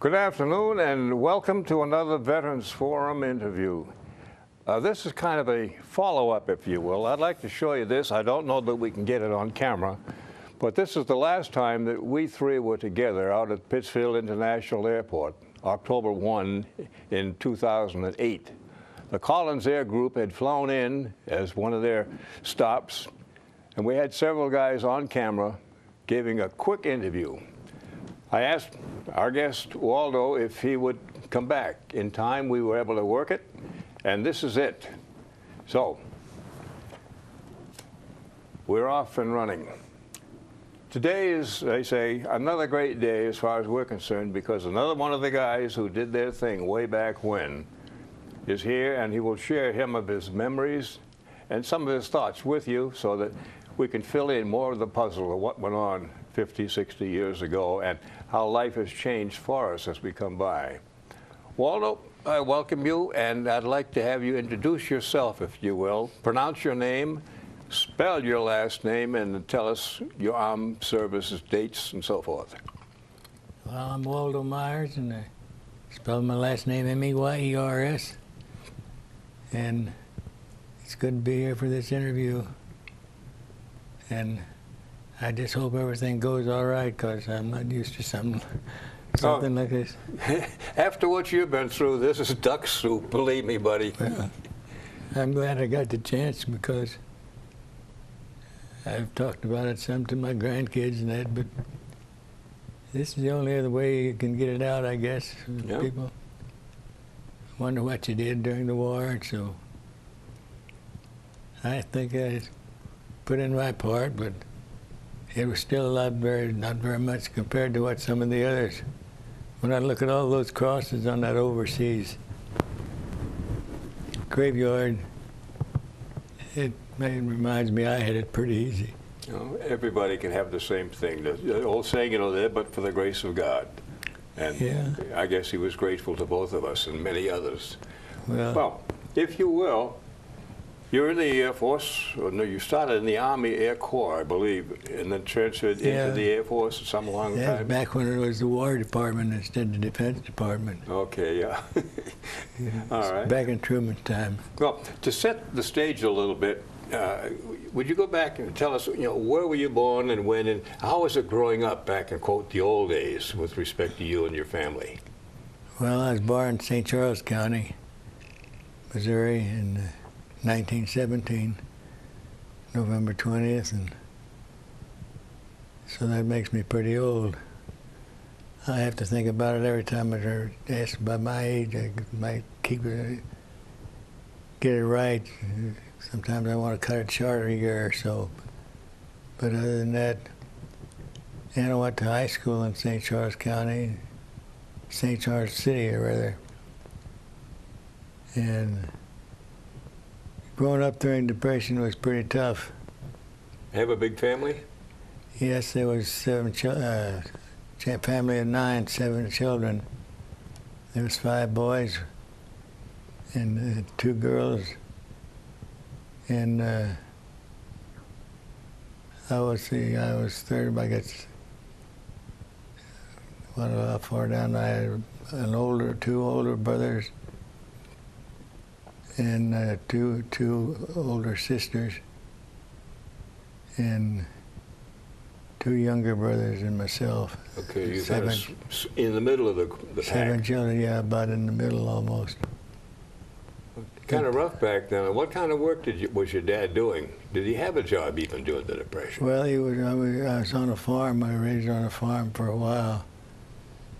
Good afternoon and welcome to another Veterans Forum interview. This is kind of a follow-up, if you will. I'd like to show you this. I don't know that we can get it on camera, but this is the last time that we three were together out at Pittsfield International Airport, October 1 in 2008. The Collins Air Group had flown in as one of their stops, and we had several guys on camera giving a quick interview. I asked our guest, Waldo, if he would come back. In time, we were able to work it, and this is it. So, we're off and running. Today is, they say, another great day as far as we're concerned, because another one of the guys who did their thing way back when is here, and he will share some of his memories and some of his thoughts with you so that we can fill in more of the puzzle of what went on 50, 60 years ago and how life has changed for us as we come by. Waldo, I welcome you, and I'd like to have you introduce yourself, if you will. Pronounce your name, spell your last name, and tell us your armed services, dates, and so forth. Well, I'm Waldo Myers, and I spell my last name M-E-Y-E-R-S. And it's good to be here for this interview. And I just hope everything goes all right, because I'm not used to something like this. After what you've been through, this is duck soup, believe me, buddy. Well, I'm glad I got the chance, because I've talked about it some to my grandkids and that, but this is the only other way you can get it out, I guess. Yeah. People wonder what you did during the war, so I think I put in my part, but it was still not very much compared to what some of the others. When I look at all those crosses on that overseas graveyard, it reminds me I had it pretty easy. You know, everybody can have the same thing. The old saying, there but for the grace of God. And yeah. I guess he was grateful to both of us and many others. Well, if you will, you're in the Air Force, or no, you started in the Army Air Corps, I believe, and then transferred into the Air Force some long time. Back when it was the War Department instead of the Defense Department. Okay, yeah. All right. Back in Truman's time. Well, to set the stage a little bit, would you go back and tell us, where were you born and when, and how was it growing up back in, quote, the old days with respect to you and your family? Well, I was born in St. Charles County, Missouri, in 1917, November 20th, and so that makes me pretty old. I have to think about it every time I'm asked about my age. I might get it right. Sometimes I want to cut it short a year or so. But other than that, and I went to high school in St. Charles County, St. Charles City, rather. And growing up during Depression was pretty tough. Have a big family? Yes, there was family of 9, 7 children. There was 5 boys and 2 girls. And I was third, I guess. How far down? I had 2 older brothers and 2 older sisters, and 2 younger brothers and myself. Okay, you had in the middle of the pack. 7 children, yeah, about in the middle almost. Kind of rough back then. What kind of work was your dad doing? Did he have a job even during the Depression? Well, I was on a farm. I was raised on a farm for a while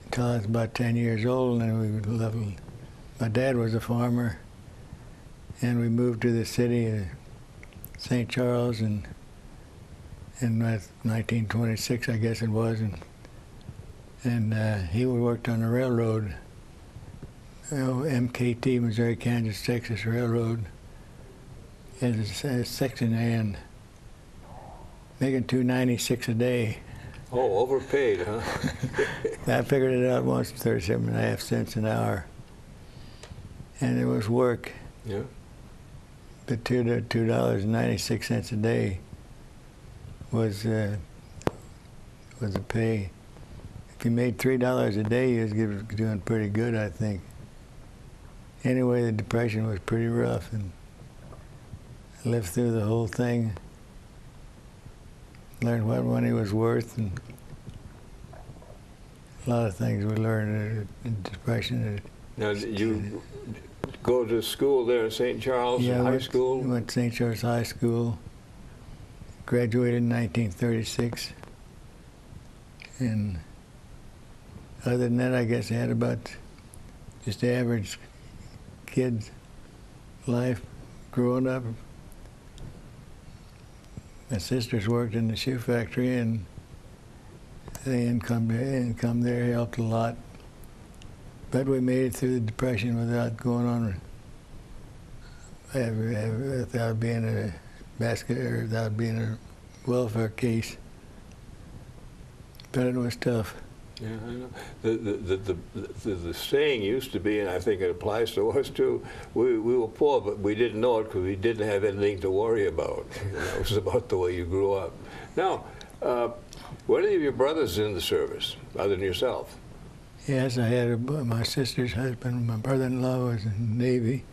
until I was about 10 years old, and then my dad was a farmer, and we moved to the city, St. Charles, in 1926, I guess it was, and he worked on the railroad, MKT, Missouri, Kansas, Texas Railroad, as a section hand, making $2.96 a day. Oh, overpaid, huh? I figured it out once, 37.5 cents an hour, and it was work. Yeah. But $2.96 a day was the pay. if you made $3 a day, you was doing pretty good, I think. Anyway, the Depression was pretty rough, and I lived through the whole thing. Learned what money was worth, and a lot of things we learned in the Depression. Now, did you go to school there in St. Charles, Yeah, high school? I went to St. Charles High School. Graduated in 1936. And other than that, I guess I had about just the average kid's life growing up. My sisters worked in the shoe factory, and the income there helped a lot. But we made it through the Depression without going on, without being a basket, or without being a welfare case. But it was tough. Yeah, I know. The saying used to be, and I think it applies to us too, we were poor, but we didn't know it because we didn't have anything to worry about. That was about the way you grew up. Now, were any of your brothers in the service, other than yourself? Yes, I had my sister's husband, my brother-in-law was in the Navy,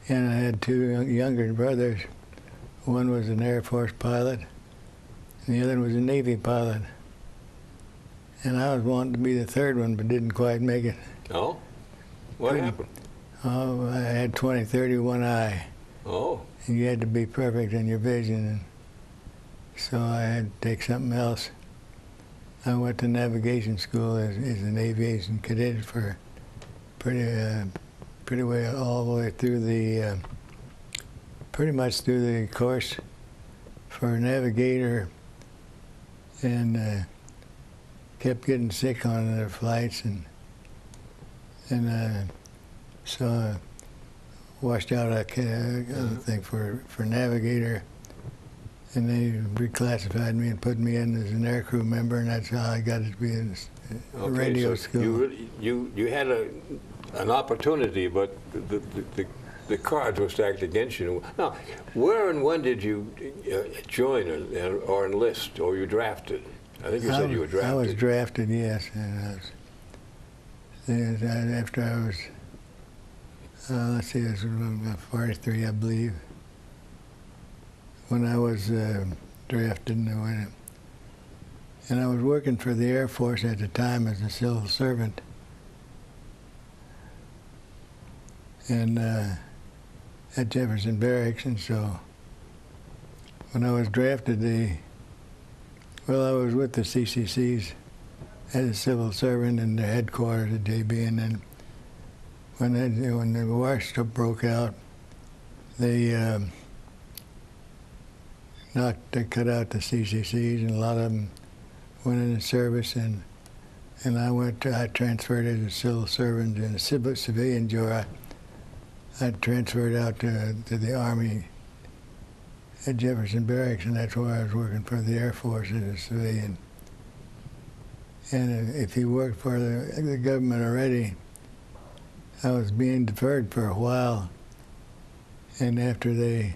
and I had two younger brothers. One was an Air Force pilot, and the other was a Navy pilot. And I was wanting to be the third one, but didn't quite make it. Oh? What happened? Oh, I had 20/30 one eye. Oh. And you had to be perfect in your vision, and so I had to take something else. I went to navigation school as an aviation cadet for pretty way all the way through the, pretty much through the course for a navigator, and kept getting sick on the flights, and so I washed out a thing for navigator, and they reclassified me and put me in as an aircrew member, and that's how I got to be in radio school. You had an opportunity, but the cards were stacked against you. Now, where and when did you join or enlist, or you drafted? I think you said you were drafted. I was drafted, yes. And after I was, let's see, it was about 43, I believe, when I was drafted. And I was working for the Air Force at the time as a civil servant. And at Jefferson Barracks, and so when I was drafted, well, I was with the CCCs as a civil servant in the headquarters at JB, and then when the war broke out, they cut out the CCCs, and a lot of them went into service, and I transferred as a civil servant in a civilian job. I transferred out to the Army at Jefferson Barracks, and that's why I was working for the Air Force as a civilian. And if you worked for the government already, I was being deferred for a while, and after they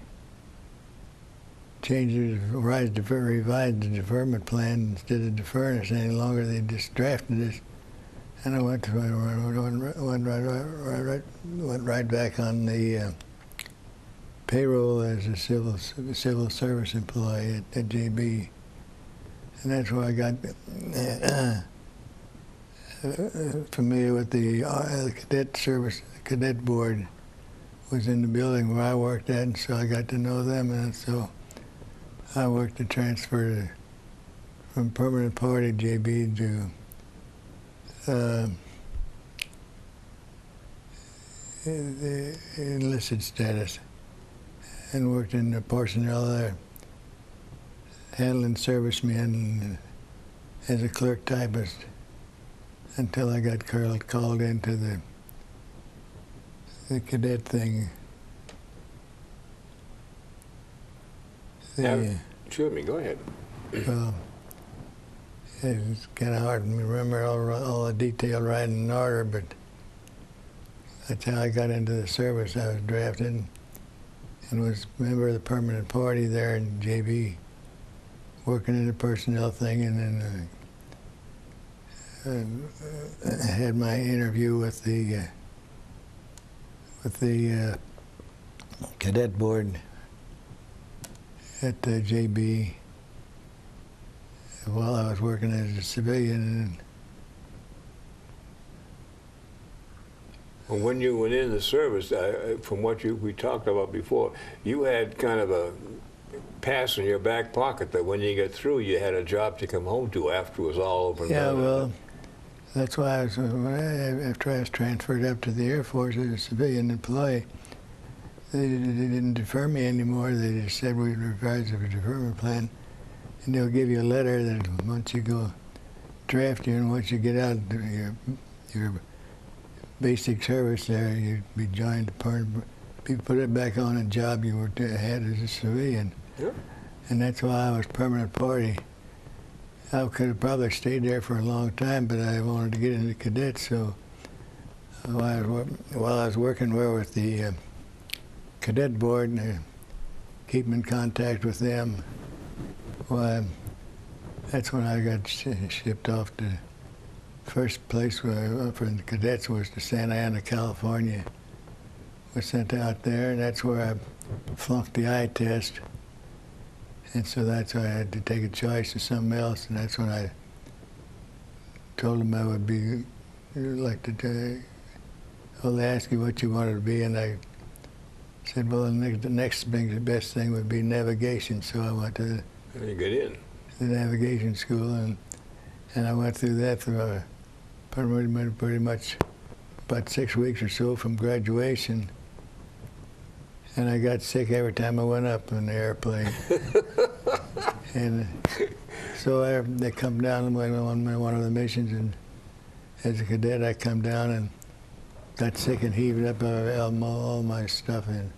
revised the deferment plan, instead of deferring us any longer, they just drafted us, and I went right back on the payroll as a civil service employee at JB, and that's where I got familiar with the cadet board was in the building where I worked at, and so I got to know them, and so I worked to transfer from permanent party JB to the enlisted status, and worked in the personnel there, handling servicemen as a clerk typist until I got called into the cadet thing. Excuse me, go ahead. Well, it's kind of hard to remember all the detail right in order, but that's how I got into the service. I was drafted and was a member of the permanent party there in JB, working in the personnel thing, and then had my interview with the cadet board at JB while I was working as a civilian. Well, when you went in the service, from what we talked about before, you had kind of a pass in your back pocket that when you get through, you had a job to come home to after it was all over. Yeah, well, that's why after I was transferred up to the Air Force as a civilian employee, they didn't defer me anymore. They just said we revised a deferment plan, and they'll give you a letter that once you go draft you and once you get out your basic service there, you'd be joined be put it back on a job you had as a civilian. Yep. And that's why I was permanent party. I could have probably stayed there for a long time, but I wanted to get into cadets, so while I was working with the cadet board and keeping in contact with them, well, that's when I got shipped off to first place for the cadets was to Santa Ana, California. Was sent out there, and that's where I flunked the eye test. And so that's why I had to take a choice of something else, and that's when I told them I would be like to. Well, they asked you what you wanted to be, and I said, well, the next thing, the best thing would be navigation. So I went to the navigation school, and I went through that for pretty much about 6 weeks or so from graduation. And I got sick every time I went up in the airplane. And so they come down on one of the missions, and as a cadet, I come down and got sick and heaved up all my stuff and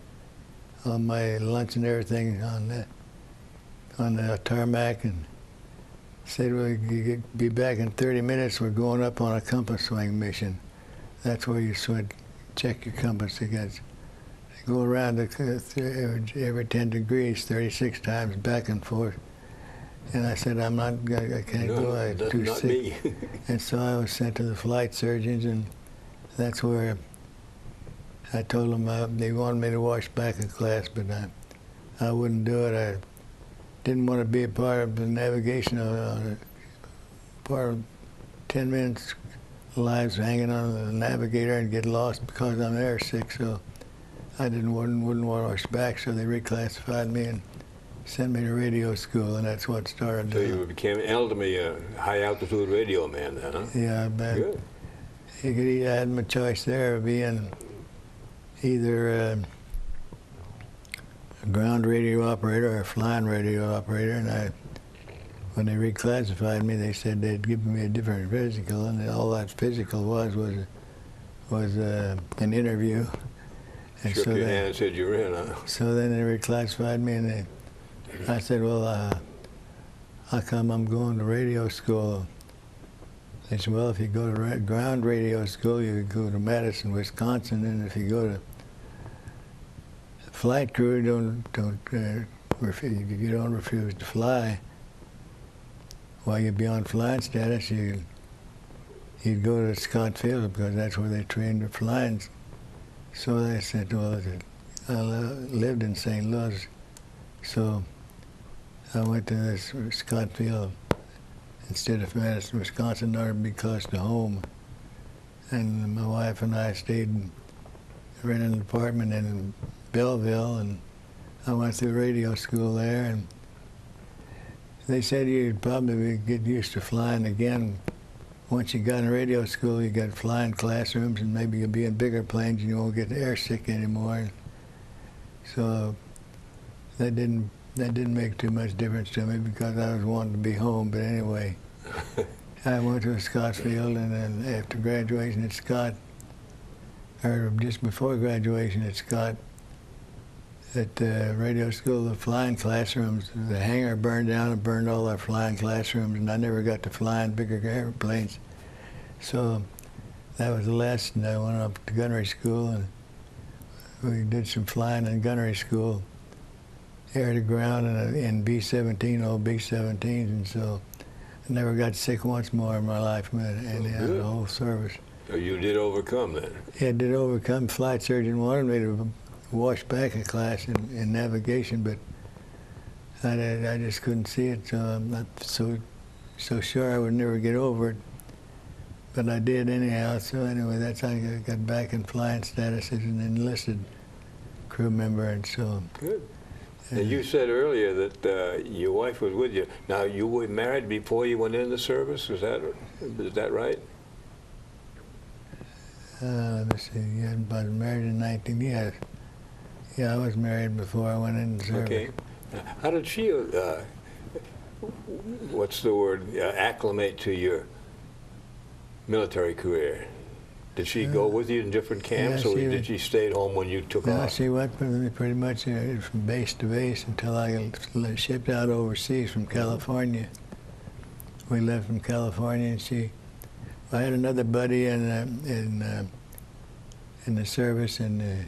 all my lunch and everything on the tarmac, and said, well, you be back in 30 minutes. We're going up on a compass swing mission. That's where you check your compass against. Go around every 10 degrees, 36 times back and forth. And I said, I can't go, I'm too sick. And so I was sent to the flight surgeons, and that's where I told them they wanted me to wash back a class, but I wouldn't do it. I didn't want to be a part of the navigation, part of 10 minutes lives hanging on the navigator and get lost because I'm airsick, so I wouldn't want to wash back, so they reclassified me and sent me to radio school, and that's what started. So you became ultimately a high-altitude radio man then, huh? Yeah, but good. I had my choice there of being either a ground radio operator or a flying radio operator, and when they reclassified me, they said they'd give me a different physical, and all that physical was an interview. And Shook your hand and said you were in, huh? So then they reclassified me, and I said, well, how come I'm going to radio school? They said, well, if you go to ground radio school, you go to Madison, Wisconsin, and if you go to flight crew, you don't refuse to fly. While you're beyond flying status, you'd go to Scott Field because that's where they trained the flying. So they said, well, I lived in St. Louis, so I went to this Scott Field instead of Madison, Wisconsin, in order to be close to home. And my wife and I rented an apartment in Belleville, and I went through radio school there, and they said you'd probably get used to flying again. Once you got in radio school, you got flying classrooms, and maybe you'll be in bigger planes and you won't get airsick anymore. So that didn't make too much difference to me because I was wanting to be home. But anyway, I went to Scottsfield, and then after graduation at Scott, or just before graduation at Scott, at radio school, the flying classrooms, the hangar burned down and burned all our flying classrooms, and I never got to fly in bigger airplanes. So that was the last, and I went up to gunnery school, and we did some flying in gunnery school, air to ground in B-17, old B-17s, and so I never got sick once more in my life, and good. the whole service. So you did overcome then. Yeah, did overcome. Flight surgeon wanted me to wash back a class in navigation, but I just couldn't see it, so I'm not so sure I would never get over it. But I did anyhow, so anyway, that's how I got back in flying status as an enlisted crew member, and so. Good. And you said earlier that your wife was with you. Now, you were married before you went in the service? Is that right? Let me see, yeah, I was married in 19 years. Yeah, I was married before I went in the service. Okay. How did she, what's the word, acclimate to your military career? Did she go with you in different camps, or did she stay at home when you took off? No, she went with me pretty much from base to base until I got shipped out overseas from California. We left from California, and I had another buddy in the service, and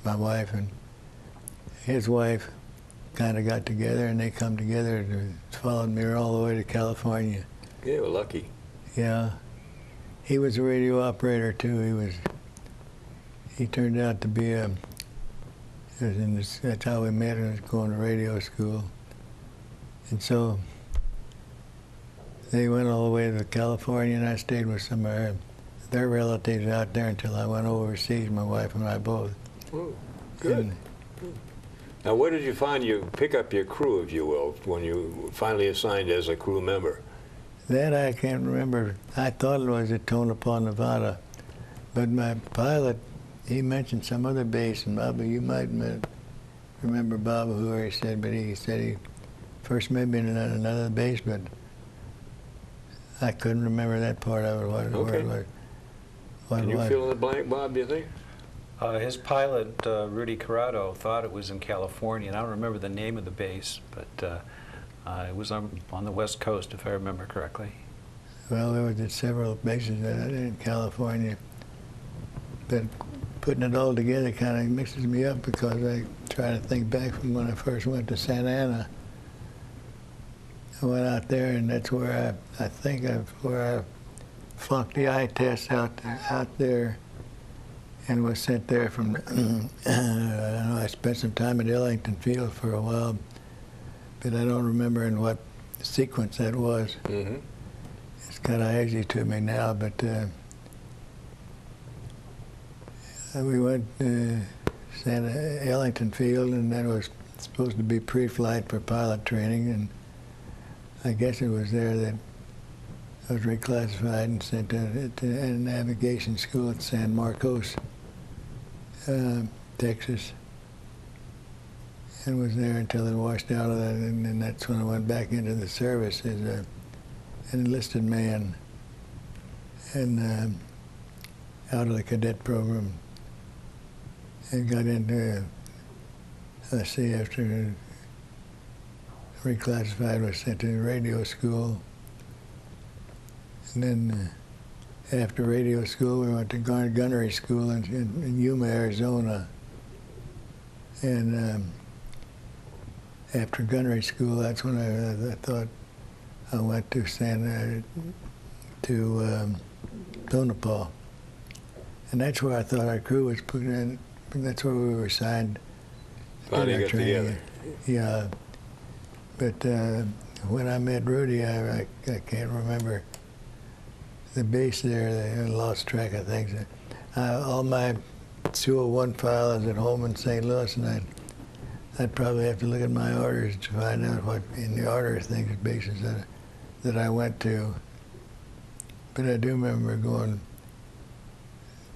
my wife and his wife kind of got together, and they come together and followed me all the way to California. Yeah, we're lucky. Yeah. He was a radio operator too. He turned out to be that's how we met. I was going to radio school, and so they went all the way to California, and I stayed with some of their relatives out there until I went overseas. My wife and I both. Oh, good. Now, where did you pick up your crew, if you will, when you finally assigned as a crew member? That I can't remember. I thought it was at Tonopah, Nevada, but my pilot, he mentioned some other base, and Baba, you might remember Baba, who he said, but he said he first met me in another base, but I couldn't remember that part of it. Okay. Can you fill in the blank, Bob, do you think? His pilot, Rudy Corrado, thought it was in California, and I don't remember the name of the base, but it was on the West Coast, if I remember correctly. Well, there was several bases in California, but putting it all together kind of mixes me up because I try to think back from when I first went to Santa Ana. I went out there, and that's where I think where I flunked the eye test out there, and was sent there from. I spent some time at Ellington Field for a while, but I don't remember in what sequence that was. Mm-hmm. It's kind of hazy to me now, but we went to Ellington Field, and that was supposed to be pre-flight for pilot training, and I guess it was there that I was reclassified and sent to navigation school at San Marcos, Texas, and was there until I washed out of that, and then that's when I went back into the service as an enlisted man, and out of the cadet program, and got into, after reclassified, was sent to radio school, and then after radio school, we went to gunnery school in Yuma, Arizona, and after gunnery school, that's when I thought I went to Tonopah, and that's where I thought our crew was put in. That's where we were assigned. Finally got together. Yeah, but when I met Rudy, I can't remember the base there. I lost track of things. All my 201 file is at home in St. Louis, and I'd probably have to look at my orders to find out what in the order of things, bases that I went to. But I do remember going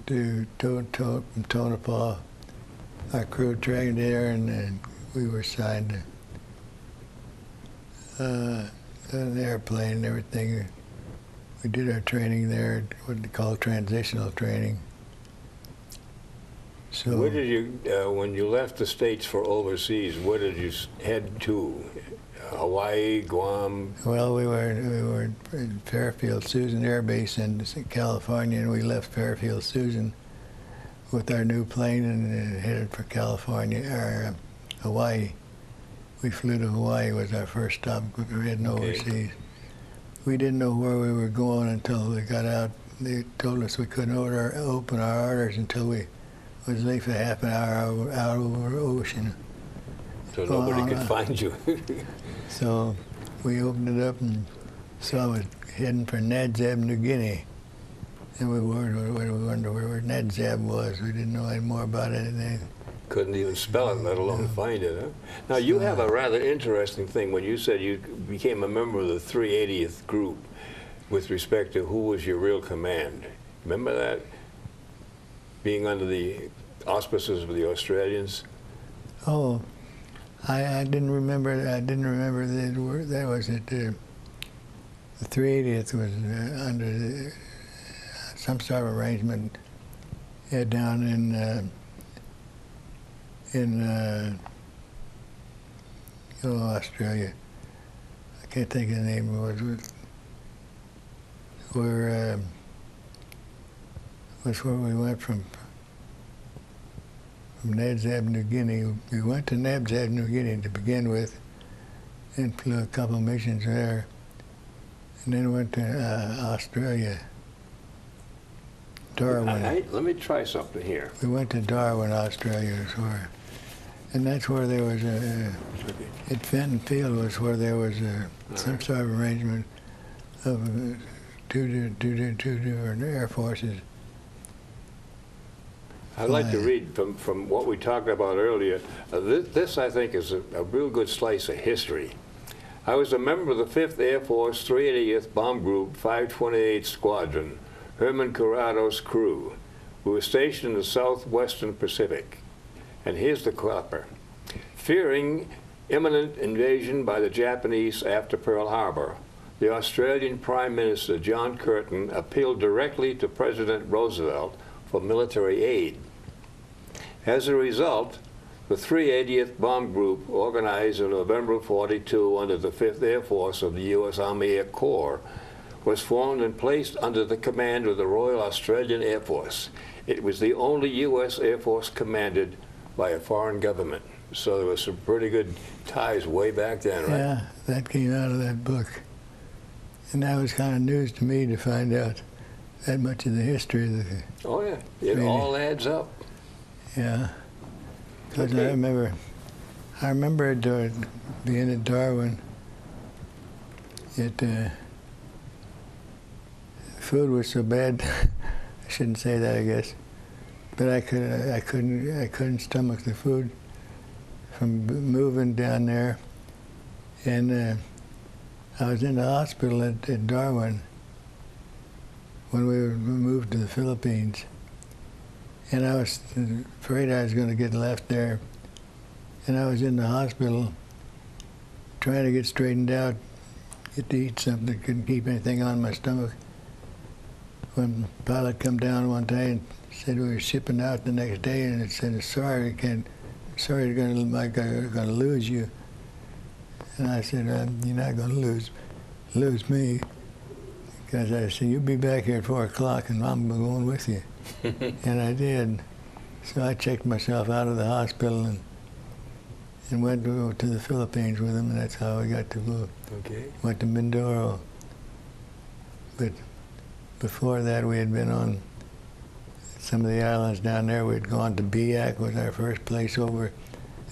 to Tonopah. Our crew trained there, and we were assigned an airplane and everything. We did our training there, what they call transitional training. So, where did you, when you left the States for overseas, where did you head to? Hawaii, Guam? Well, we were in Fairfield Susan Air Base in California, and we left Fairfield Susan with our new plane and headed for California, or Hawaii. We flew to Hawaii, was our first stop. We were heading overseas. we didn't know where we were going until we got out. They told us we couldn't open our orders until we was late for half an hour out over the ocean. So nobody could find you. So we opened it up and saw it heading for Nadzab, New Guinea. And we wondered where Nadzab was. We didn't know any more about anything. Couldn't even spell it, let alone find it, huh? Now, you have a rather interesting thing when you said you became a member of the 380th group with respect to who was your real command. Remember that? Being under the auspices of the Australians? Oh, I didn't remember. I didn't remember that was it. The 380th was under some sort of arrangement down in Australia. I can't think of the name. Was where we went from Nadzab, New Guinea. We went to Nadzab, New Guinea to begin with, and flew a couple missions there, and then went to Australia, Darwin. Let me try something here. We went to Darwin, Australia, and that's where there was at Fenton Field was where there was some sort of arrangement of two different air forces. I'd like to read from what we talked about earlier. This, I think, is a real good slice of history. I was a member of the 5th Air Force 380th Bomb Group 528 Squadron, Herman Corrado's crew. We were stationed in the southwestern Pacific. And here's the clapper. Fearing imminent invasion by the Japanese after Pearl Harbor, the Australian Prime Minister, John Curtin, appealed directly to President Roosevelt for military aid. As a result, the 380th Bomb Group, organized in November of '42 under the 5th Air Force of the U.S. Army Air Corps, was formed and placed under the command of the Royal Australian Air Force. It was the only U.S. Air Force commanded by a foreign government. So there was some pretty good ties way back then, right? Yeah, that came out of that book. And that was kind of news to me to find out that much of the history of the... Oh, yeah. It all adds up. Yeah. Because Okay. I remember being at Darwin. Food was so bad. I shouldn't say that, I guess. But I couldn't stomach the food from moving down there. And I was in the hospital at Darwin when we moved to the Philippines. And I was afraid I was going to get left there. And I was in the hospital trying to get straightened out, get to eat something. Couldn't keep anything on my stomach. When the pilot come down one day and said we were shipping out the next day, and it said, sorry, we're going to lose you. And I said, you're not going to lose me. Because I said, you'll be back here at 4 o'clock and I'm going with you. And I did. So I checked myself out of the hospital and went to the Philippines with him, and that's how I got to go. Okay. Went to Mindoro. But before that, we had been on some of the islands down there. We'd gone to Biak, was our first place over.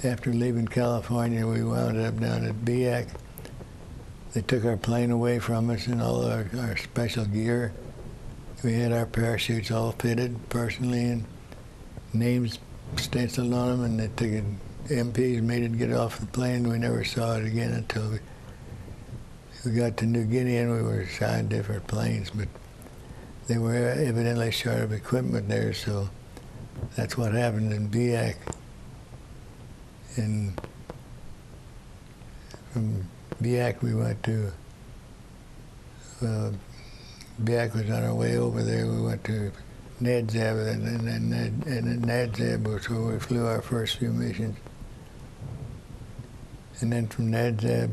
After leaving California, we wound up down at Biak. They took our plane away from us and all our special gear. We had our parachutes all fitted personally and names stenciled on them, and they took it, MPs made it get off the plane. We never saw it again until we got to New Guinea, and we were assigned different planes, but they were evidently short of equipment there, so that's what happened in Biak. And from Biak we went to, Biak was on our way over there. We went to Nadzab, and Nadzab was where we flew our first few missions. And then from Nadzab,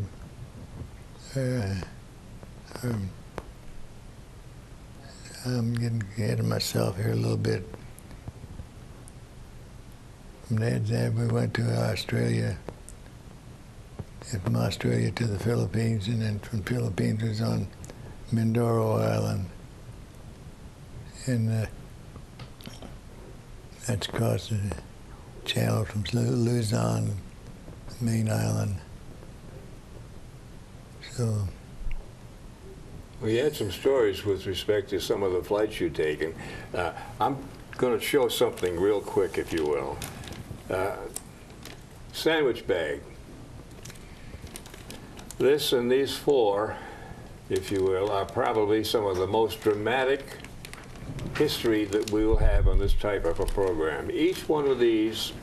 I'm getting ahead of myself here a little bit. From Nadzab, we went to Australia. And from Australia to the Philippines, and then from Philippines was on Mindoro Island, and that's across the channel from Luzon, the main island. So. Well, you had some stories with respect to some of the flights you'd taken. I'm going to show something real quick, if you will. Sandwich bag. This and these four, if you will, are probably some of the most dramatic history that we will have on this type of a program. Each one of these,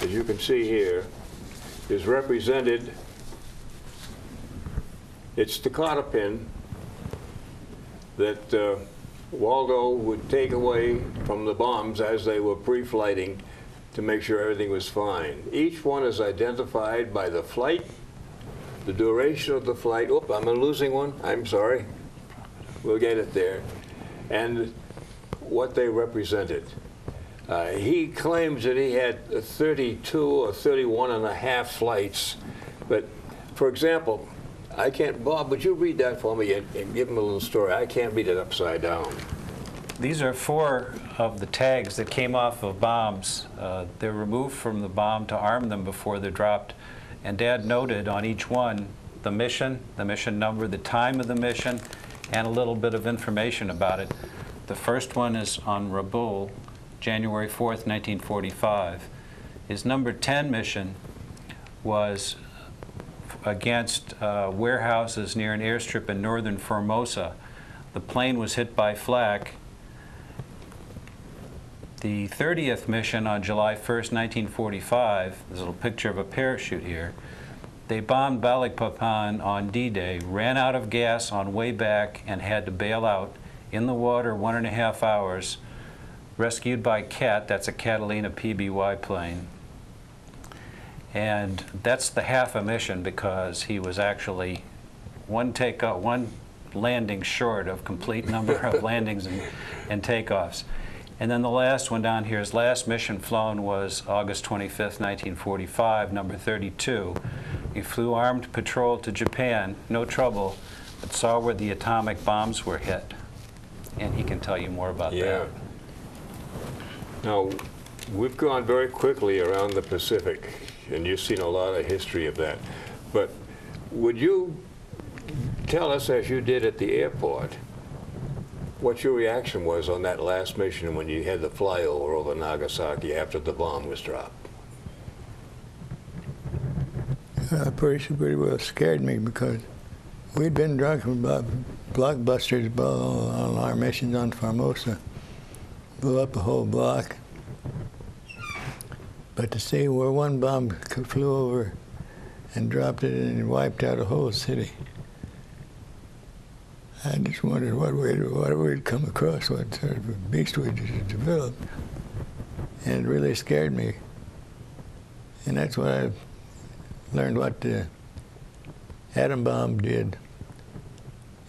as you can see here, is represented. It's the cotter pin that Waldo would take away from the bombs as they were pre-flighting to make sure everything was fine. Each one is identified by the flight, the duration of the flight. Oop, I'm losing one. I'm sorry. We'll get it there. And what they represented. He claims that he had 32 or 31 and a half flights. But, for example, I can't, Bob, would you read that for me and give him a little story? I can't read it upside down. These are 4 of the tags that came off of bombs. They're removed from the bomb to arm them before they're dropped. And Dad noted on each one the mission number, the time of the mission, and a little bit of information about it. The first one is on Rabaul, January 4th, 1945. His number 10 mission was against warehouses near an airstrip in northern Formosa. The plane was hit by flak. The 30th mission on July 1st, 1945, there's a little picture of a parachute here. They bombed Balikpapan on D-Day, ran out of gas on way back, and had to bail out in the water 1.5 hours, rescued by CAT, that's a Catalina PBY plane. And that's the half a mission because he was actually one landing short of complete number of landings and takeoffs. And then the last one down here, his last mission flown was August 25th, 1945, number 32. He flew armed patrol to Japan, no trouble, but saw where the atomic bombs were hit. And he can tell you more about that. Now, we've gone very quickly around the Pacific, and you've seen a lot of history of that. But would you tell us, as you did at the airport, what your reaction was on that last mission when you had the flyover over Nagasaki after the bomb was dropped? Pretty well scared me because we'd been drunk about blockbusters on our missions on Formosa. Blew up a whole block. But to see where one bomb flew over and dropped it and wiped out a whole city, I just wondered what we'd come across, what sort of beast we'd developed. And it really scared me. And that's when I learned what the atom bomb did.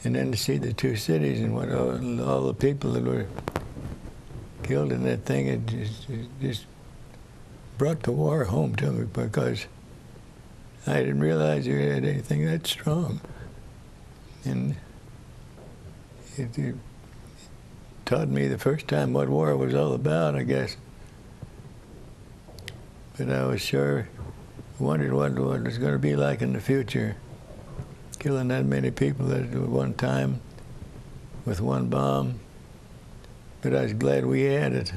And then to see the 2 cities and what all the people that were killed in that thing, it just brought the war home to me because I didn't realize you had anything that strong. And it taught me the first time what war was all about, I guess. But I was sure, wondered what it was going to be like in the future, killing that many people at one time with one bomb. But I was glad we had it.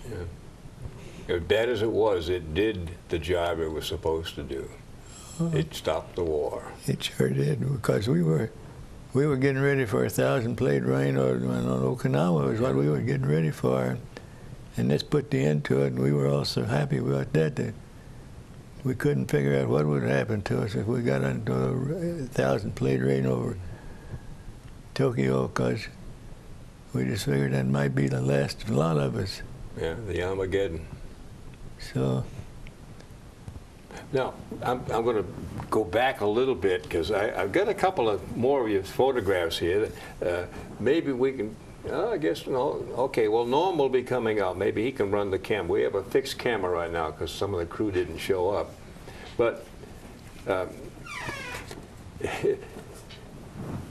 Yeah. As bad as it was, it did the job it was supposed to do. It stopped the war. It sure did, because we were getting ready for a 1,000-plate rain on Okinawa is what we were getting ready for. And this put the end to it, and we were all so happy about that we couldn't figure out what would happen to us if we got into a 1,000-plate rain over Tokyo, because we just figured that might be the last of a lot of us. Yeah, the Armageddon. So. Now, I'm going to go back a little bit because I've got a couple of more of your photographs here. Maybe we can, I guess, no. Okay, well, Norm will be coming out. Maybe he can run the camera. We have a fixed camera right now because some of the crew didn't show up. But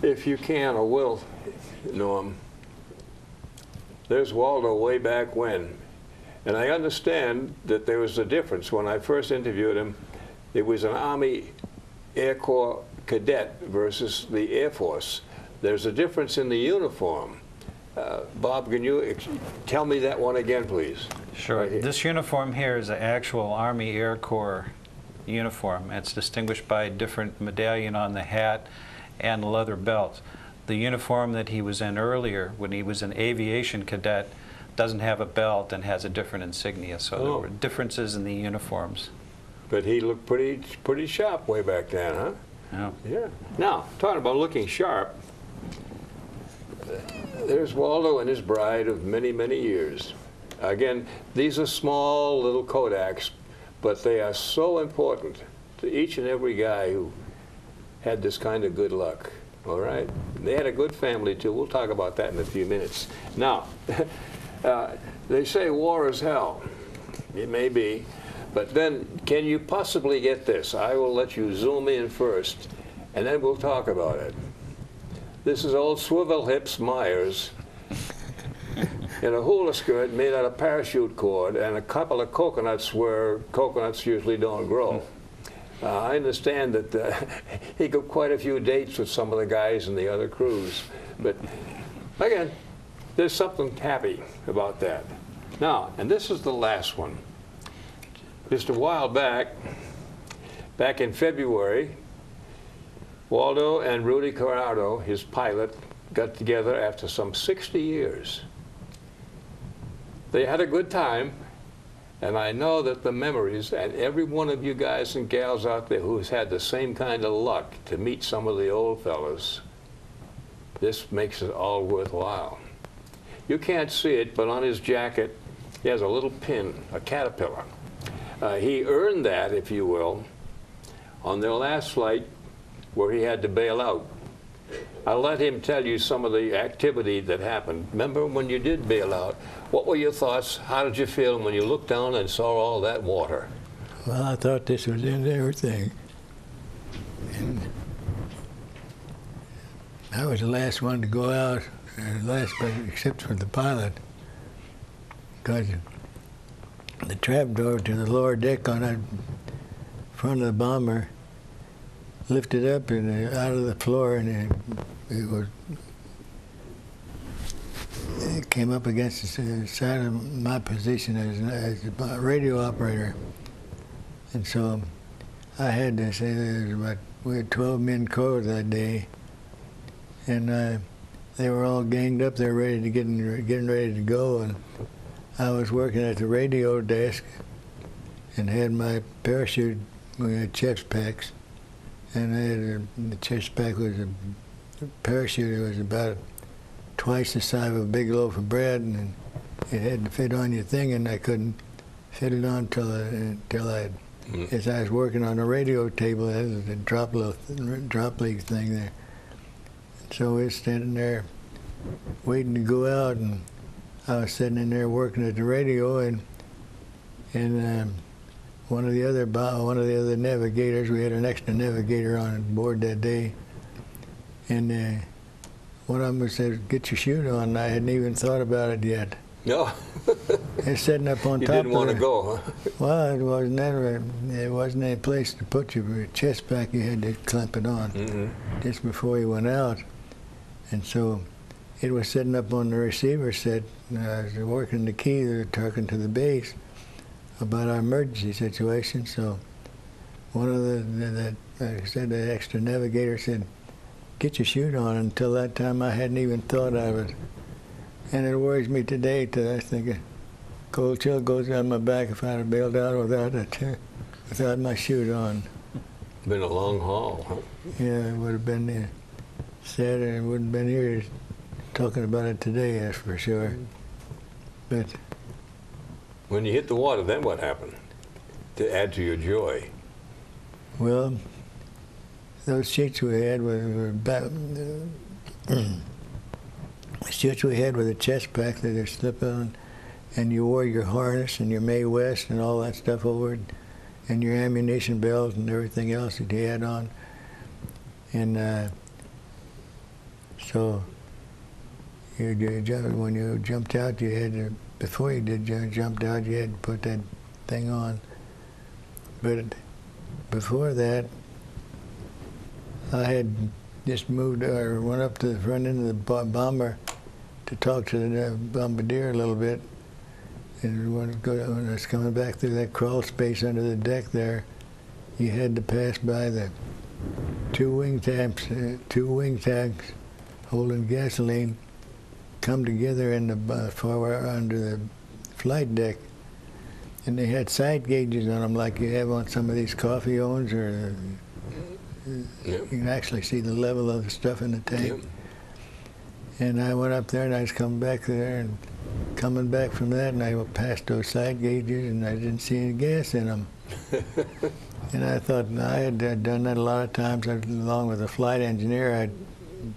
if you can or will, Norm, there's Waldo way back when. And I understand that there was a difference. When I first interviewed him, it was an Army Air Corps cadet versus the Air Force. There's a difference in the uniform. Bob, can you tell me that one again, please? Sure. This uniform here is an actual Army Air Corps uniform. It's distinguished by a different medallion on the hat and leather belt. The uniform that he was in earlier, when he was an aviation cadet, doesn't have a belt and has a different insignia. So there were differences in the uniforms. But he looked pretty sharp way back then, huh? Yeah. Yeah. Now, talking about looking sharp, there's Waldo and his bride of many, many years. Again, these are small little Kodaks, but they are so important to each and every guy who had this kind of good luck. All right? They had a good family, too. We'll talk about that in a few minutes. Now, they say war is hell. It may be. But then, can you possibly get this? I will let you zoom in first, and then we'll talk about it. This is old Swivel Hips Myers in a hula skirt made out of parachute cord and a couple of coconuts where coconuts usually don't grow. I understand that he got quite a few dates with some of the guys in the other crews. But again, there's something happy about that. Now, and this is the last one. Just a while back in February, Waldo and Rudy Corrado, his pilot, got together after some 60 years. They had a good time, and I know that the memories, and every one of you guys and gals out there who's had the same kind of luck to meet some of the old fellas, this makes it all worthwhile. You can't see it, but on his jacket, he has a little pin, a caterpillar. He earned that, if you will, on their last flight where he had to bail out. I'll let him tell you some of the activity that happened. Remember when you did bail out? What were your thoughts? How did you feel when you looked down and saw all that water? Well, I thought this was in everything. And I was the last one to go out, last, but except for the pilot, because the trap door to the lower deck on the front of the bomber lifted up and out of the floor, and it came up against the side of my position as a radio operator. And so I had to say we had 12 men crewed that day, and they were all ganged up there ready to getting ready to go, and I was working at the radio desk and had my parachute, we had chest packs, and I had the chest pack was a parachute. It was about twice the size of a big loaf of bread, and it had to fit on your thing, and I couldn't fit it on as I was working on the radio table, there was a drop leak thing there. So we were standing there waiting to go out, and I was sitting in there working at the radio, and one of the other navigators, we had an extra navigator on board that day, and one of them said, "Get your chute on." And I hadn't even thought about it yet. No. It's sitting up on You top. didn't want to go, huh? Well, it wasn't any place to put your chest pack. You had to clamp it on just before you went out, and so it was sitting up on the receiver set. I was working the key, talking to the base about our emergency situation. So one of the extra navigator said, "Get your chute on." Until that time, I hadn't even thought of it. And it worries me today till I think a cold chill goes down my back if I'd have bailed out without my chute on. Been a long haul, huh? Yeah, it would have been sad, and I wouldn't have been here talking about it today, that's for sure. But when you hit the water, then what happened? To add to your joy. Well, those sheets we had were sheets we had with a chest pack that they slip on, and you wore your harness and your Mae West and all that stuff over it, and your ammunition belt and everything else that you had on. And So when you jumped out, you had to, before you did jumped out, you had to put that thing on. But before that, I had just moved or went up to the front end of the bomber to talk to the bombardier a little bit. And when I was coming back through that crawl space under the deck there, you had to pass by the two wing tanks holding gasoline, come together in the far under the flight deck, and they had side gauges on them like you have on some of these coffee ovens, or you can actually see the level of the stuff in the tank. And I went up there and I was coming back there and coming back from that, and I passed those side gauges and I didn't see any gas in them. And I thought, I had done that a lot of times. Along with a flight engineer, I'd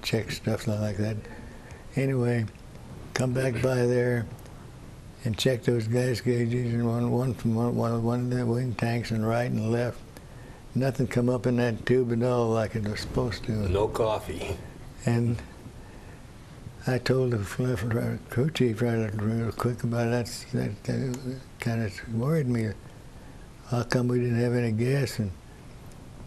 check stuff like that. Anyway, come back by there and check those gas gauges, and one from one of the wing tanks and right and left. Nothing come up in that tube at all like it was supposed to. No coffee. And I told the crew chief real quick about that. That kind of worried me. How come we didn't have any gas? And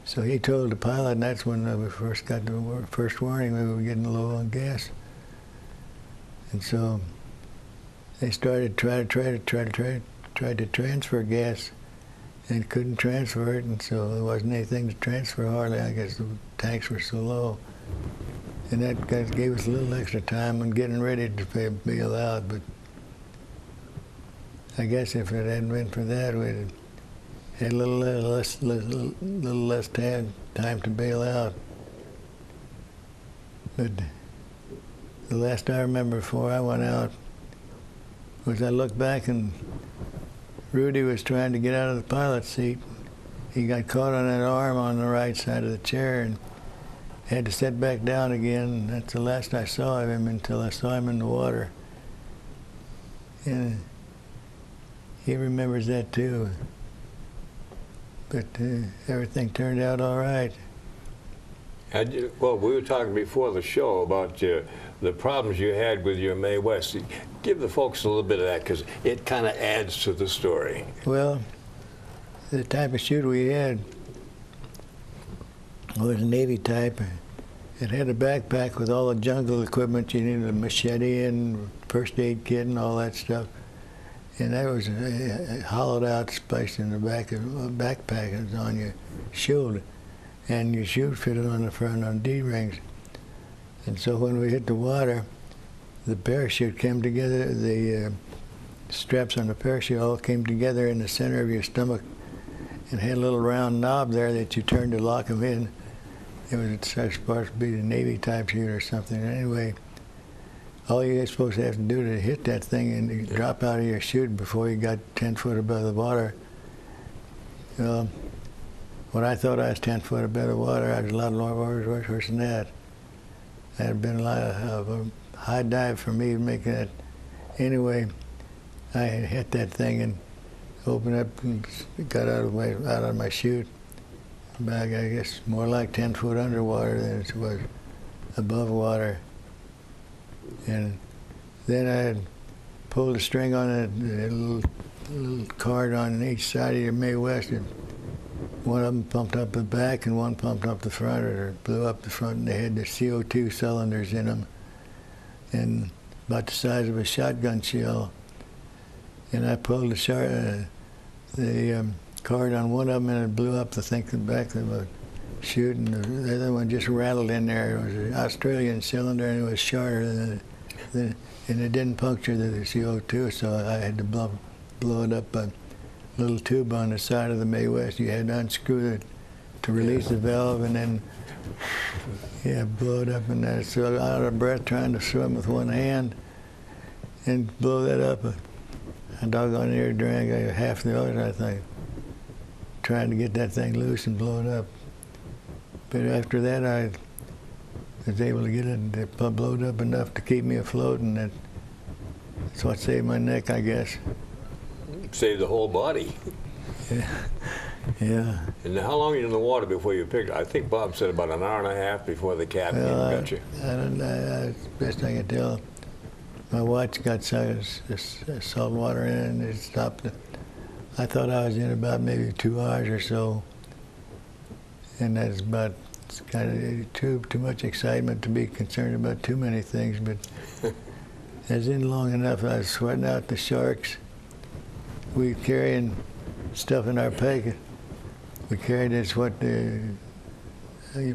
so he told the pilot, and that's when we first got the first warning we were getting low on gas. And so they started tried to transfer gas and couldn't transfer it, and so there wasn't anything to transfer hardly. I guess the tanks were so low. And that gave us a little extra time on getting ready to bail out, but I guess if it hadn't been for that, we'd had a little less time to bail out. But the last I remember before I went out was I looked back and Rudy was trying to get out of the pilot's seat. He got caught on that arm on the right side of the chair and had to sit back down again. That's the last I saw of him until I saw him in the water. And he remembers that too. But everything turned out all right. Well, we were talking before the show about the problems you had with your Mae West. Give the folks a little bit of that, because it kind of adds to the story. Well, the type of chute we had was a Navy type. It had a backpack with all the jungle equipment you needed, a machete and first aid kit and all that stuff. And that was a hollowed out space in the back of a backpack. It was on your shoulder. And your chute fitted on the front on D-rings. And so when we hit the water, the parachute came together, the straps on the parachute all came together in the center of your stomach and had a little round knob there that you turned to lock them in. It was supposed to be the Navy type chute or something. Anyway, all you're supposed to have to do to hit that thing and drop out of your chute before you got 10 foot above the water. When I thought I was 10 foot above the water, I was a lot worse than that. That had been a lot of a high dive for me to make that. Anyway, I hit that thing and opened up and got out of my chute. Back, I guess, more like 10 foot underwater than it was above water. And then I pulled a string on a little card on each side of your Mae West, and one of them pumped up the back and one pumped up the front, or blew up the front, and they had the CO2 cylinders in them, and about the size of a shotgun shell. And I pulled the card on one of them, and it blew up the back of the chute, and the other one just rattled in there. It was an Australian cylinder, and it was shorter and it didn't puncture the CO2, so I had to blow it up a little tube on the side of the Mae West. You had to unscrew it to release the valve, and then blow it up, and then so out of breath trying to swim with one hand and blow that up. A doggone near drank half the others, I think, trying to get that thing loose and blow it up. But after that, I was able to get it blowed up enough to keep me afloat, and that's what saved my neck, I guess. Saved the whole body. Yeah. And how long are you in the water before you picked? I think Bob said about an hour and a half before the captain got you. I don't know. Best I can tell, my watch got salt water in it, and it stopped. I thought I was in about maybe 2 hours or so, and that's about, it's kind of too much excitement to be concerned about too many things, but I was in long enough. I was sweating out the sharks. We were carrying stuff in our packet. We carried this, you're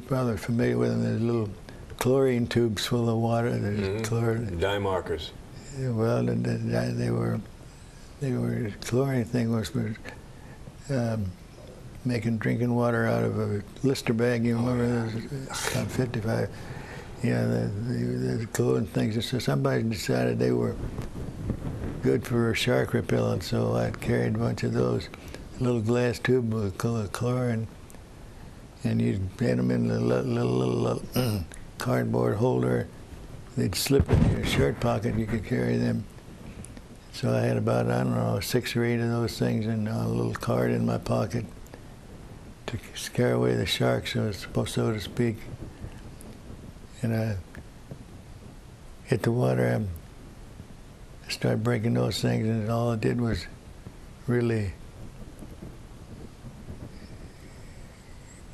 probably familiar with them, there's little chlorine tubes full of water. There's chlorine. Dye markers. Well, they were chlorine thing was for making drinking water out of a blister bag. You remember those? About 55. Yeah, the chlorine things. So somebody decided they were good for shark repellent, so I carried a bunch of those. A little glass tube with chlorine, and you'd get them in a little cardboard holder. They'd slip in your shirt pocket. You could carry them. So I had about, I don't know, 6 or 8 of those things and a little card in my pocket to scare away the sharks, so to speak. And I hit the water. I started breaking those things, and all it did was really,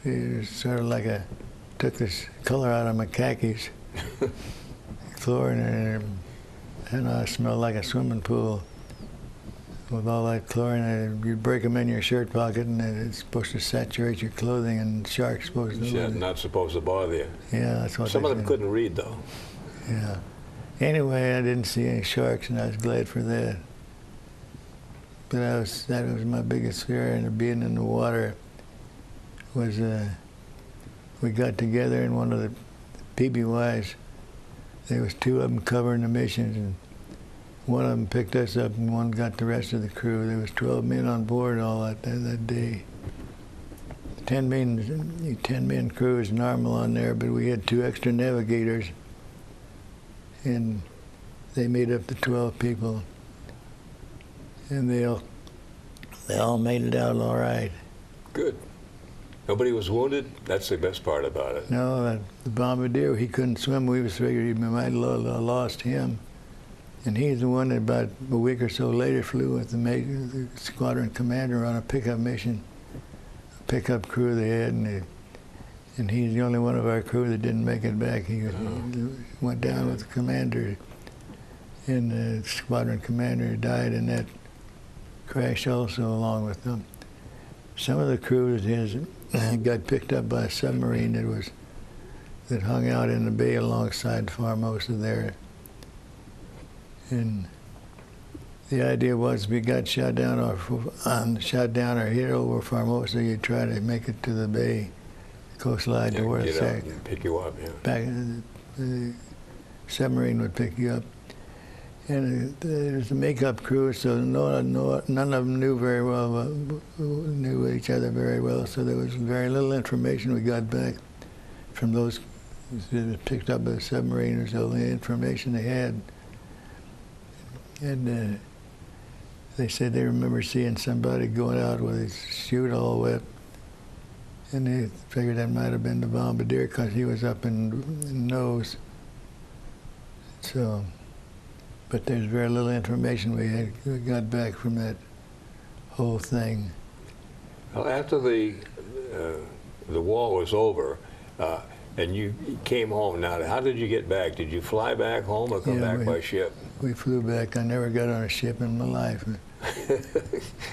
it was sort of like took this color out of my khakis. Chlorine in it. And I smelled like a swimming pool with all that chlorine. You break them in your shirt pocket, and it's supposed to saturate your clothing, and sharks supposed to. Yeah, not supposed to bother you. Yeah, that's what. Some of them couldn't read, though. Yeah. Anyway, I didn't see any sharks, and I was glad for that. But that was my biggest fear, and being in the water was. We got together in one of the PBYs. There was 2 of them covering the missions, and one of them picked us up, and one got the rest of the crew. There was 12 men on board all that day. 10-man crew is normal on there, but we had 2 extra navigators, and they made up the 12 people, and they all made it out all right. Good. Nobody was wounded? That's the best part about it. No, the bombardier, he couldn't swim. We was figured we might have lost him. And he's the one that about a week or so later flew with the squadron commander on a pickup mission, a pickup crew they had, and he's the only one of our crew that didn't make it back. He went down with the commander, and the squadron commander died in that crash also along with them. Some of the crews got picked up by a submarine that hung out in the bay alongside Formosa there. And the idea was if we got shot down or hit over Formosa, you'd try to make it to the bay, coastline to where it's at. Pick you up, yeah. Back, the submarine would pick you up. And it was a makeup crew, so none of them knew each other very well. So there was very little information we got back from those that picked up a submarine. Was all the information they had. And they said they remember seeing somebody going out with his chute all wet, and they figured that might have been the bombardier because he was up in the nose. So. But there's very little information we got back from that whole thing. Well, after the war was over, and you came home, now how did you get back? Did you fly back home or come back by ship? We flew back. I never got on a ship in my life.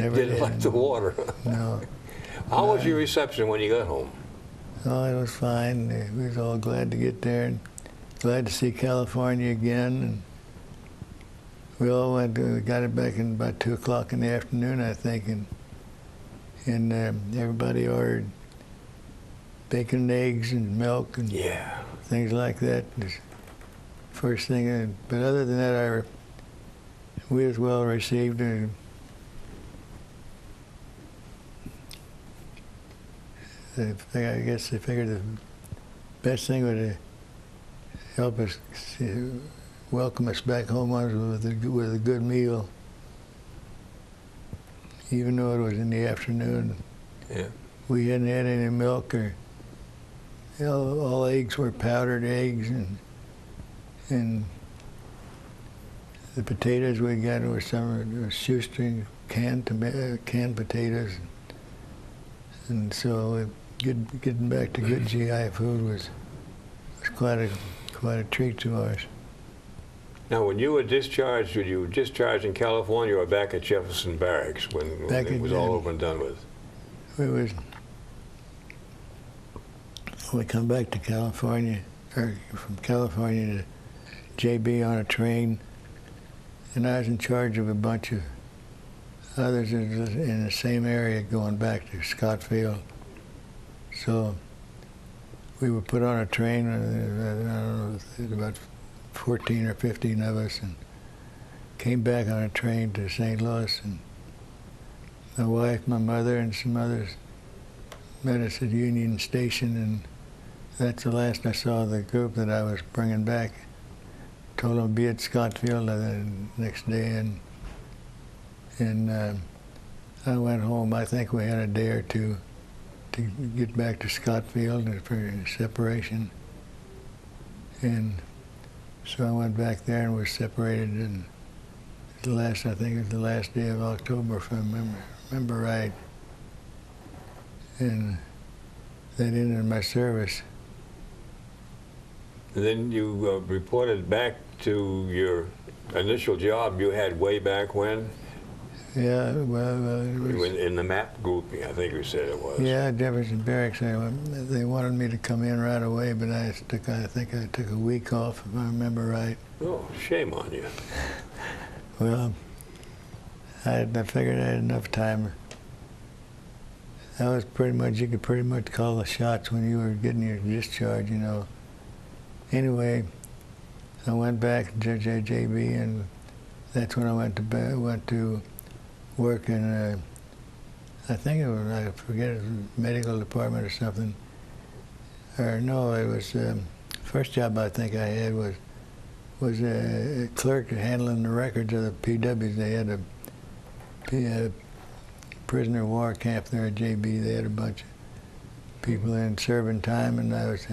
Never Didn't like the water? No. How was your reception when you got home? Oh, it was fine. We was all glad to get there and glad to see California again. And we all we got it back in about 2 o'clock in the afternoon, I think, and everybody ordered bacon and eggs and milk and things like that. First thing, but other than that, we was well received. I guess they figured the best thing would help us welcome us back home was with a good meal, even though it was in the afternoon. Yeah. We hadn't had any milk, or all eggs were powdered eggs, and the potatoes we got were some shoestring canned potatoes, and so getting back to good GI food was quite a treat to us. Now, when you were discharged in California or back at Jefferson Barracks when it was all over and done with? We come back to California, or from California to JB on a train, and I was in charge of a bunch of others in the same area going back to Scottsville. So we were put on a train, I don't know, about 14 or 15 of us, and came back on a train to St. Louis, and my wife, my mother, and some others met us at Union Station, and that's the last I saw of the group that I was bringing back. Told them to be at Scottsville the next day, and I went home. I think we had a day or two to get back to Scottsville for separation, and so I went back there and was separated. And I think it was the last day of October, if I remember right, and that ended my service. And then you reported back to your initial job you had way back when? Yeah, well, it was, in the MAP group, I think you said it was. yeah, Jefferson Barracks. They wanted me to come in right away, but I think I took a week off, if I remember right. Oh, shame on you. Well, I figured I had enough time. I was you could pretty much call the shots when you were getting your discharge, you know. Anyway, I went back to JB, and that's when I went to work in, I think it was, I forget, it was medical department or something. Or no, it was, first job I think I had was a clerk handling the records of the PWs. They had a prisoner of war camp there at JB. They had a bunch of people in serving time, and I was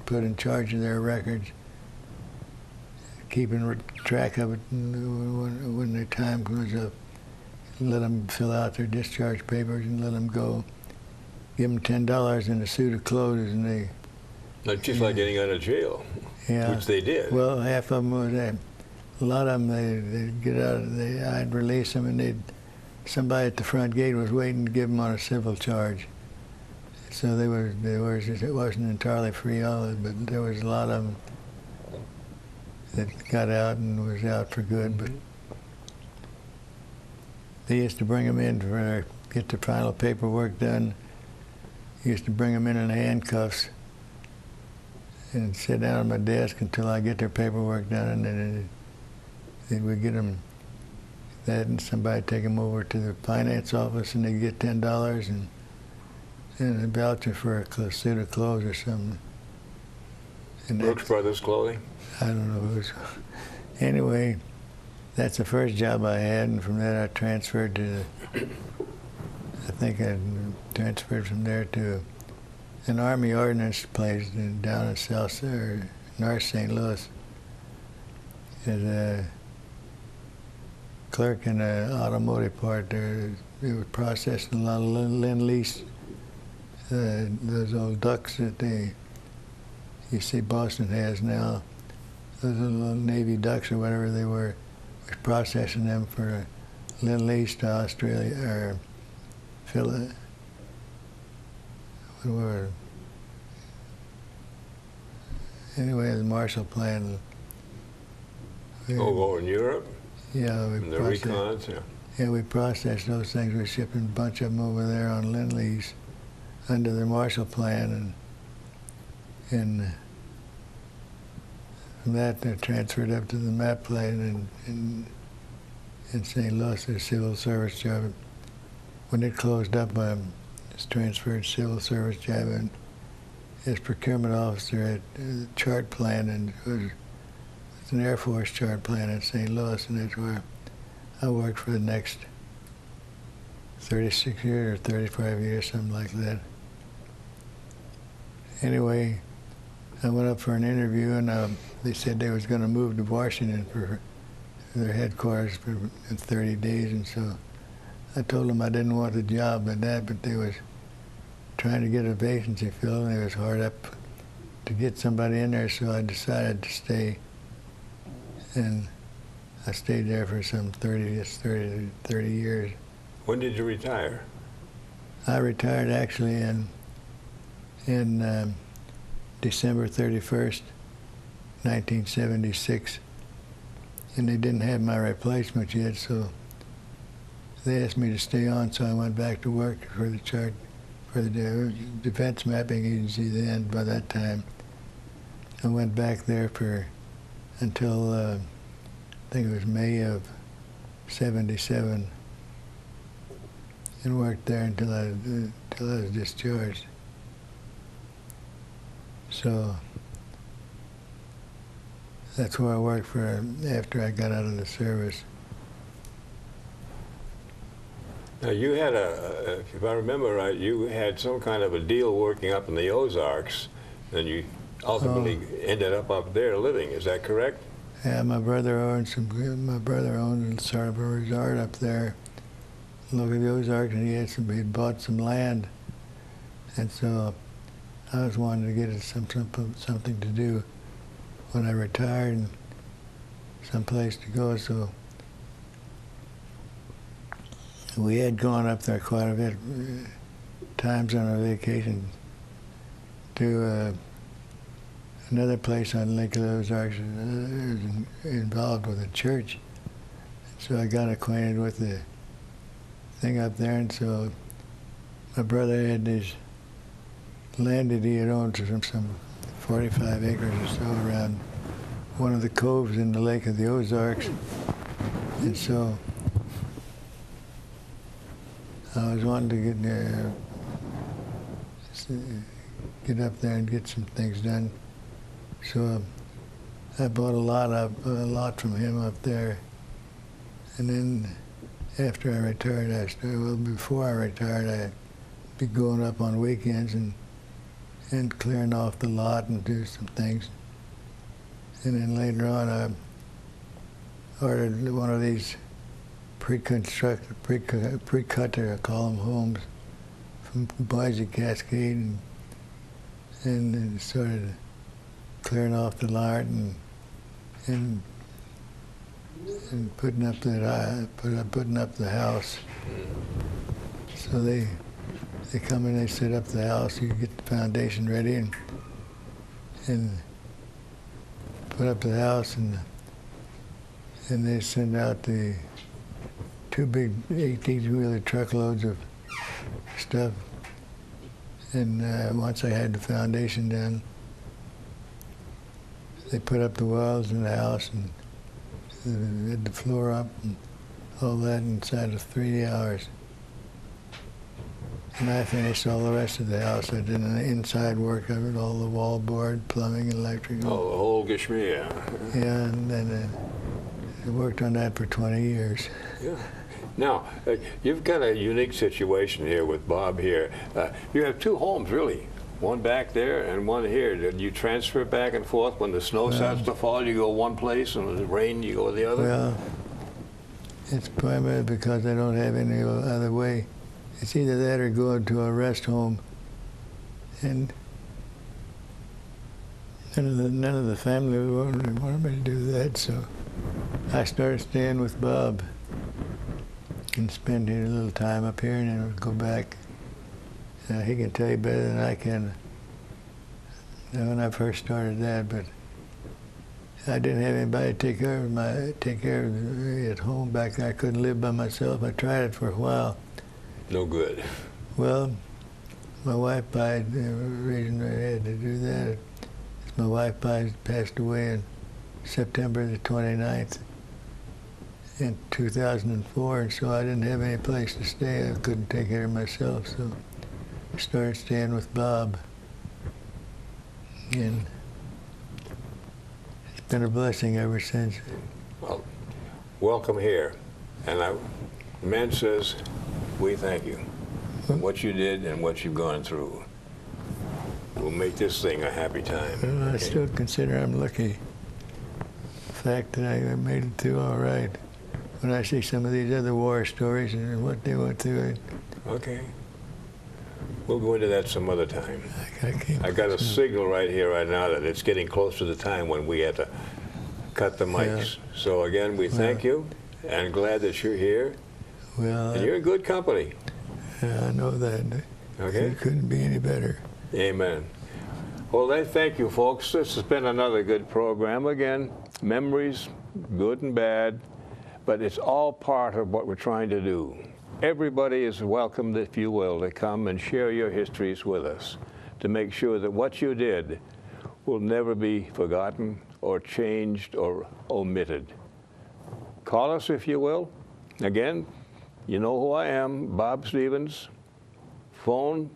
put in charge of their records, keeping track of it when the time was up. Let them fill out their discharge papers and let them go. Give them $10 and a suit of clothes, and they. Not just like getting out of jail, Yeah. which they did. Well, half of them was a lot of them. They'd get out. I'd release them, and somebody at the front gate was waiting to give them on a civil charge. So it wasn't entirely free, all of it, but there was a lot of them that got out and was out for good. But they used to bring them in to get the final paperwork done. Used to bring them in handcuffs and sit down at my desk until I get their paperwork done, and then we'd get them that, and somebody take them over to the finance office, and they'd get $10 and a voucher for a suit of clothes or something. And Brooks Brothers clothing? I don't know. Anyway, that's the first job I had, and from that I transferred to, I think I transferred from there to an Army Ordnance place down in North St. Louis as a clerk in the automotive part there. They were processing a lot of Lend-Lease, those old ducks that you see Boston has now, those little Navy ducks or whatever they were processing them for Lend-Lease to Australia, or anyway, the Marshall Plan. Over in Europe? Yeah, The recons, yeah. Yeah, we processed those things. We're shipping a bunch of them over there on Lend-Lease under the Marshall Plan, and from that they're transferred up to the MAP plan in St. Louis, their civil service job. When it closed up, I was transferred to civil service job and as procurement officer at the chart plant, and it's an Air Force chart plant in St. Louis, and that's where I worked for the next 36 years or 35 years, something like that. Anyway, I went up for an interview, and they said they was going to move to Washington for their headquarters in 30 days, and so I told them I didn't want the job and that, but they was trying to get a vacancy filled, and it was hard up to get somebody in there, so I decided to stay, and I stayed there for some 30 years. When did you retire? I retired actually in December 31st, 1976, and they didn't have my replacement yet, so they asked me to stay on, so I went back to work for the Defense Mapping Agency then. By that time, I went back there until I think it was May of '77, and worked there until I was discharged. So that's where I worked for after I got out of the service. Now you had if I remember right, you had some kind of a deal working up in the Ozarks, and you ultimately ended up there living. Is that correct? Yeah, my brother owned sort of a resort up there. Look at the Ozarks, and he'd bought some land, and so I was wanting to get something to do when I retired and some place to go. So we had gone up there quite a bit times on our vacation to another place on Lake of the Ozarks involved with a church. So I got acquainted with the thing up there, and so my brother had this land that he had owned some 45 acres or so around one of the coves in the Lake of the Ozarks. And so I was wanting to get up there and get some things done. So I bought a lot from him up there. And then after I retired, before I retired, I'd be going up on weekends and clearing off the lot and do some things. And then later on, I ordered one of these pre-cut, I call them, homes from Boise Cascade, and then started clearing off the lot and putting up the house. So they come in, they set up the house, you get the foundation ready and put up the house, and they send out the 2 big 18-wheeler truckloads of stuff. And once I had the foundation done, they put up the walls in the house and had the floor up and all that inside of 3 hours. And I finished all the rest of the house. I did the inside work of it, all the wall board, plumbing, electrical. Oh, the whole geschmear. Yeah, and then I worked on that for 20 years. Yeah. Now, you've got a unique situation here with Bob here. You have 2 homes, really. One back there and one here. Did you transfer back and forth? When the snow starts to fall, you go one place, and when the rain, you go the other? Well, it's primarily because I don't have any other way. It's either that or go to a rest home, and none of the family wanted me to do that, so I started staying with Bob and spending a little time up here, and then would go back. He can tell you better than I can when I first started that, but I didn't have anybody to take care of me at home back there. I couldn't live by myself. I tried it for a while. No good. Well, my wife died. The reason I had to do that is my wife passed away on September the 29th in 2004, and so I didn't have any place to stay. I couldn't take care of myself, so I started staying with Bob. And it's been a blessing ever since. Well, welcome here. And the man says, we thank you for what you did and what you've gone through. We'll make this thing a happy time. Well, I okay? still consider I'm lucky. The fact that I made it through all right. When I see some of these other war stories and what they went through, Okay. We'll go into that some other time. I can't. I got a signal right here, right now, that it's getting close to the time when we have to cut the mics. So again, we thank you, and glad that you're here. Well, And you're in good company. I know that. Okay? It couldn't be any better. Amen. Well, thank you, folks. This has been another good program. Again, memories, good and bad, but it's all part of what we're trying to do. Everybody is welcomed, if you will, to come and share your histories with us, to make sure that what you did will never be forgotten or changed or omitted. Call us, if you will. Again, you know who I am, Bob Stevens. Phone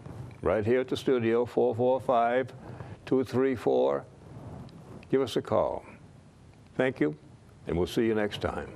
right here at the studio, 445-234. Give us a call. Thank you, and we'll see you next time.